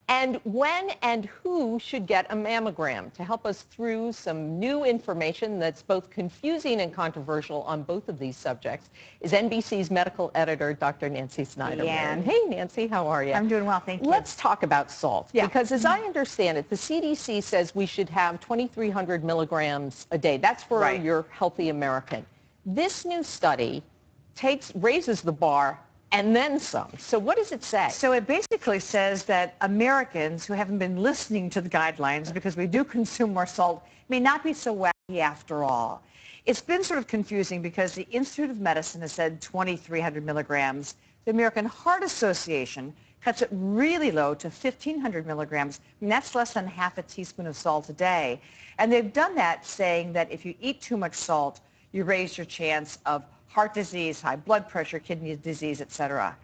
And when and who should get a mammogram? To help us through some new information that's both confusing and controversial on both of these subjects is NBC's medical editor, Dr. Nancy Snyderman. Hey, Nancy, how are you? I'm doing well, thank you. Let's talk about salt. Yeah. Because as I understand it, the CDC says we should have 2,300 milligrams a day. That's for your healthy American. This new study raises the bar and then some. So what does it say? So it basically says that Americans who haven't been listening to the guidelines, because we do consume more salt, may not be so wacky after all. It's been sort of confusing because the Institute of Medicine has said 2,300 milligrams. The American Heart Association cuts it really low to 1,500 milligrams. And that's less than half a teaspoon of salt a day. And they've done that saying that if you eat too much salt, you raise your chance of heart disease, high blood pressure, kidney disease, etc.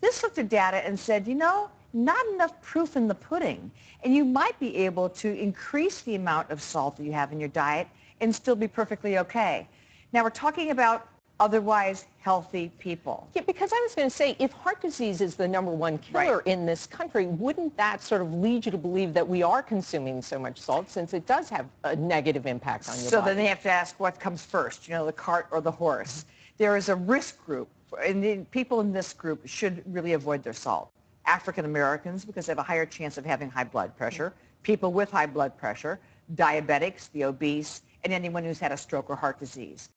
This looked at data and said, you know, not enough proof in the pudding. And you might be able to increase the amount of salt that you have in your diet and still be perfectly okay. Now we're talking about otherwise healthy people. Yeah, because I was going to say, if heart disease is the #1 killer in this country, wouldn't that sort of lead you to believe that we are consuming so much salt, since it does have a negative impact on your body? So then they have to ask what comes first, you know, the cart or the horse. There is a risk group, and the people in this group should really avoid their salt. African Americans, because they have a higher chance of having high blood pressure, people with high blood pressure, diabetics, the obese, and anyone who's had a stroke or heart disease.